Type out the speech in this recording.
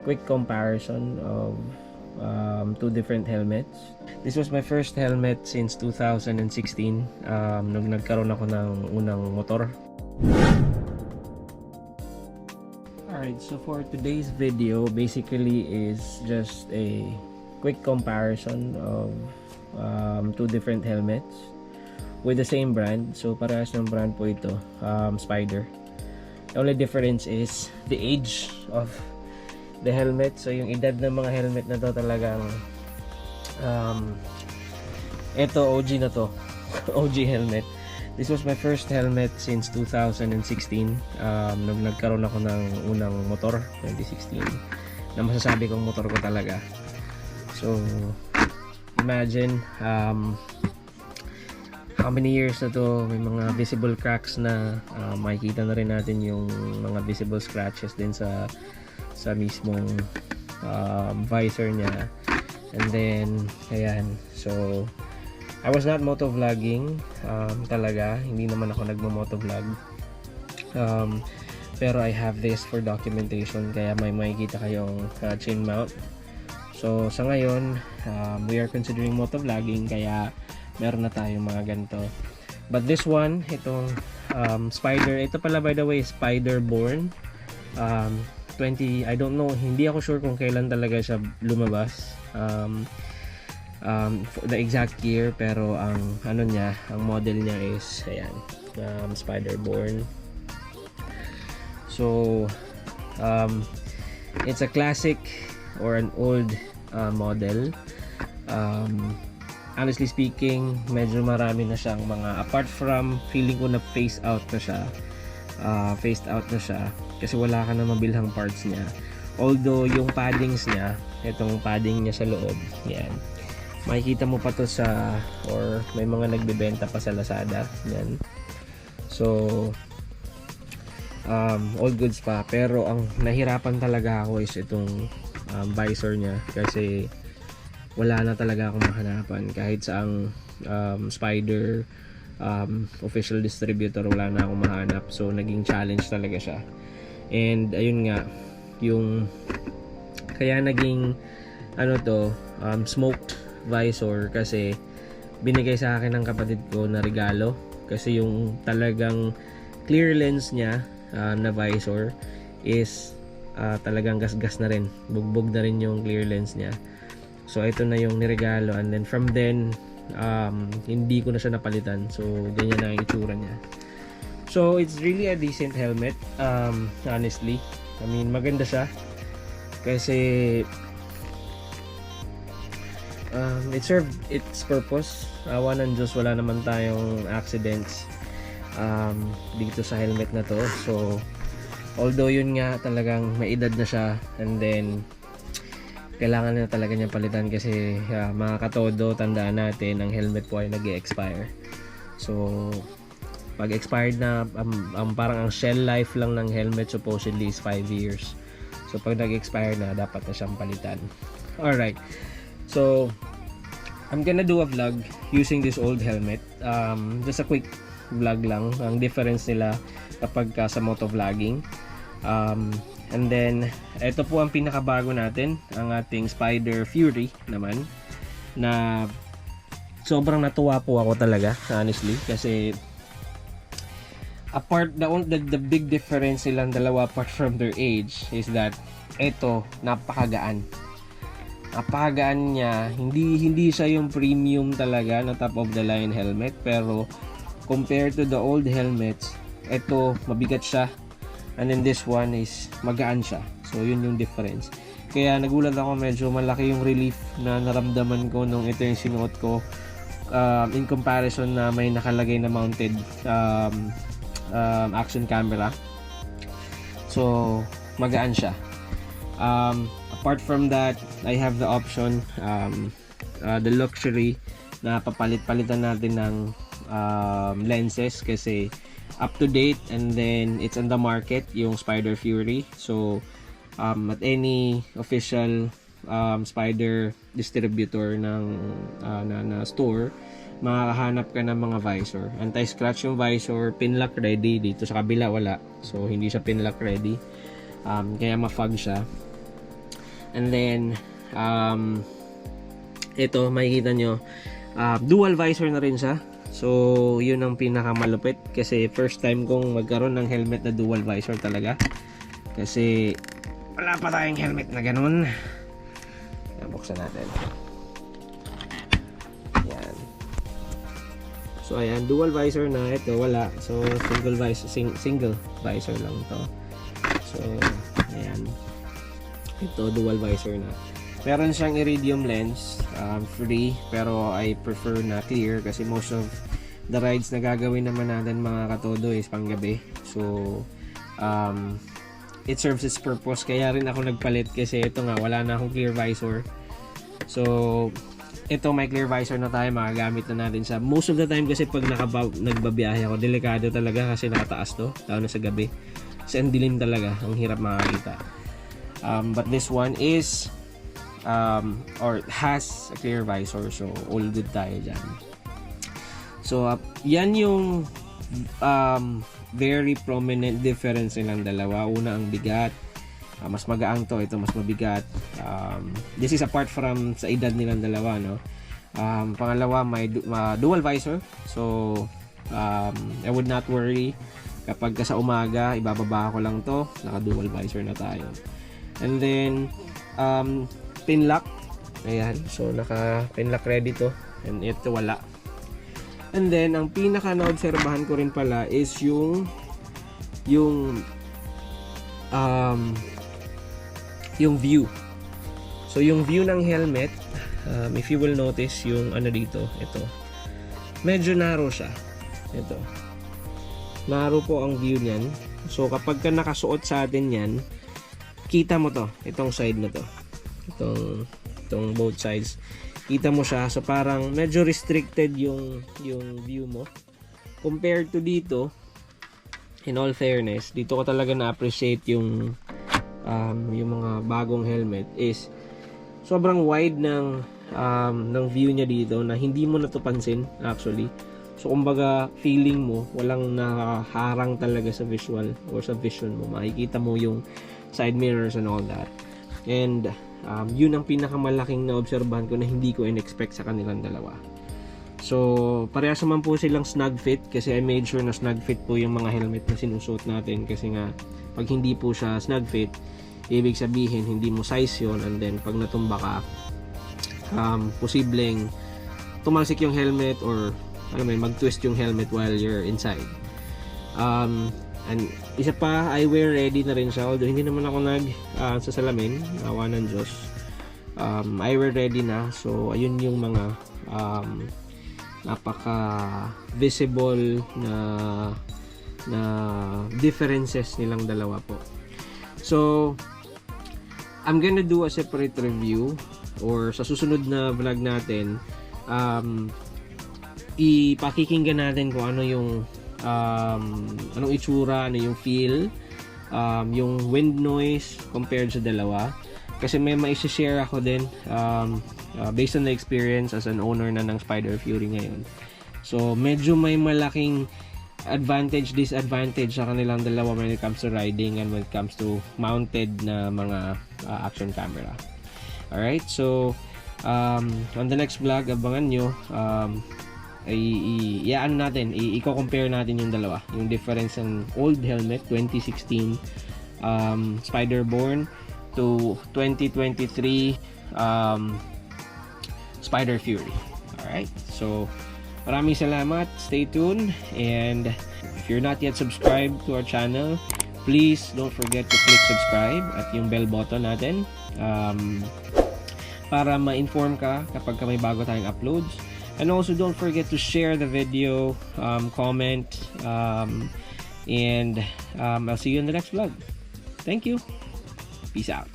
quick comparison of two different helmets. This was my first helmet since 2016 nung nagkaroon ako ng unang motor. Alright, so for today's video basically is just a quick comparison of two different helmets with the same brand. So parehas ng brand po ito, Spyder. The only difference is the age of the helmet. So yung edad ng mga helmet na to talagang ito OG na to. OG helmet. This was my first helmet since 2016 nung nagkaroon ako ng unang motor 2016 na masasabi kong motor ko talaga. So imagine how many years na to, may mga visible cracks na, makikita na rin natin yung mga visible scratches din sa mismong visor niya. And then ayan, so I was not motovlogging talaga, hindi naman ako nagmo-motovlog, pero I have this for documentation, kaya may makikita kayong chin mount. So sa ngayon, we are considering motovlogging, kaya meron na tayong mga ganito. But this one, itong Spyder, ito pala by the way, Spyder born 20, I don't know, hindi ako sure kung kailan talaga siya lumabas, the exact year, pero ang ano niya, ang model niya is ayan, Spyder born. So it's a classic or an old model. Honestly speaking, medyo marami na siyang mga, apart from feeling ko na phased out na siya kasi wala ka na mabilhang parts niya. Although yung paddings niya, itong padding niya sa loob, yan, makikita mo pa to sa, or may mga nagbebenta pa sa Lazada, yan. So all goods pa, pero ang nahirapan talaga ako is itong visor niya, kasi wala na talaga akong mahanapan. Kahit sa ang Spyder official distributor, wala na akong mahanap. So naging challenge talaga siya. And ayun nga, yung kaya naging ano to, smoked visor, kasi binigay sa akin ng kapatid ko na regalo. Kasi yung talagang clear lens niya na visor is talagang gasgas na rin, bugbog na rin yung clear lens niya. So ito na yung niregalo, and then from then hindi ko na siya napalitan. So ganyan na ang itsura niya. So it's really a decent helmet, honestly. I mean, maganda siya kasi it served its purpose. Awa ng Diyos, wala naman tayong accidents dito sa helmet na to. So although yun nga, talagang may edad na siya, and then kailangan na talaga niya palitan kasi mga katodo, tandaan natin, ang helmet po ay nag-e-expire. So pag expired na, parang ang shell life lang ng helmet supposedly is 5 years. So pag nag-expire na, dapat na siyang palitan. Alright, so I'm gonna do a vlog using this old helmet. Just a quick vlog lang, ang difference nila kapag sa motovlogging. And then ito po ang pinakabago natin, ang ating Spyder Fury naman, na sobrang natuwa po ako talaga, honestly, kasi apart, the big difference silang dalawa apart from their age is that ito, napakagaan niya. Hindi siya yung premium talaga na top of the line helmet, pero compared to the old helmets, ito mabigat siya. And then this one is magaan siya. So yun yung difference. Kaya nagulat ako, medyo malaki yung relief na naramdaman ko nung ito yung sinuot ko, in comparison na may nakalagay na mounted action camera. So magaan siya. Apart from that, I have the option, the luxury na papalit-palitan natin ng lenses, kasi up to date, and then it's on the market yung Spyder Fury. So at any official Spyder distributor ng na store, makakahanap ka ng mga visor. Anti-scratch yung visor, pinlock ready. Dito sa kabila wala, so hindi siya pinlock ready, kaya ma-fog siya. And then ito makikita nyo, dual visor na rin siya. So yun ang pinakamalupit kasi first time kong magkaroon ng helmet na dual visor talaga, kasi wala pa tayong helmet na ganun. Buksan natin. Ayan. So ayan, dual visor na. Ito wala. So single visor lang to. So ayan. Ito dual visor na. Meron siyang iridium lens, free, pero I prefer na clear kasi most of the rides na gagawin naman natin mga katodo is panggabi. So it serves its purpose, kaya rin ako nagpalit kasi ito nga wala na akong clear visor. So ito may clear visor na tayo, magagamit na natin sa most of the time kasi pag nagbabiyahe ako, delikado talaga kasi nakataas to, lalo na sa gabi kasi ang dilim talaga, ang hirap makakita. But this one is or has a clear visor, so all good tayo dyan. So yan yung very prominent difference nilang dalawa. Una ang bigat, mas magaang to, ito mas mabigat. This is apart from sa edad nilang dalawa, no. Pangalawa may dual visor, so I would not worry kapag sa umaga ibababa ko lang to, naka dual visor na tayo. And then pin lock, ayan, so naka pin lock ready to, and ito wala. And then ang pinaka naobserbahan ko rin pala is yung view. So yung view ng helmet, if you will notice yung ano dito, ito medyo narrow siya. Ito narrow po ang view niyan. So kapag ka nakasuot sa atin yan, kita mo to, itong side na to, itong both sides, kita mo siya. So parang medyo restricted yung view mo compared to dito. In all fairness, dito ko talaga na-appreciate yung mga bagong helmet is sobrang wide ng view niya dito na hindi mo na to pansin actually. So kumbaga feeling mo walang nakaharang talaga sa visual or sa vision mo. Makikita mo yung side mirrors and all that. And yun ang pinakamalaking na obserbahan ko na hindi ko in-expect sa kanilang dalawa. So parehas naman po silang snug fit kasi I made sure na snug fit po yung mga helmet na sinusuot natin, kasi nga pag hindi po siya snug fit, ibig sabihin hindi mo size yun, and then pag natumba ka, posibleng tumalsik yung helmet or mag-twist yung helmet while you're inside. And isa pa, eyewear ready na rin siya, although hindi naman ako sa salamin, awa ng Diyos. Eyewear ready na, so ayun yung mga napaka visible na differences nilang dalawa po. So I'm gonna do a separate review, or sa susunod na vlog natin ipakikinggan natin kung ano yung anong itsura, ano yung feel, yung wind noise compared sa dalawa, kasi may ma-share ako din based on the experience as an owner na ng Spider Fury ngayon. So medyo may malaking advantage, disadvantage sa kanilang dalawa when it comes to riding and when it comes to mounted na mga action camera. Alright, so on the next vlog, abangan nyo, i-compare natin yung dalawa, yung difference ng old helmet 2016 Spider-Born to 2023 Spider Fury. Alright, so maraming salamat, stay tuned, and if you're not yet subscribed to our channel, please don't forget to click subscribe at yung bell button natin para ma-inform ka kapag may bago tayong uploads. And also don't forget to share the video, comment, and I'll see you in the next vlog. Thank you. Peace out.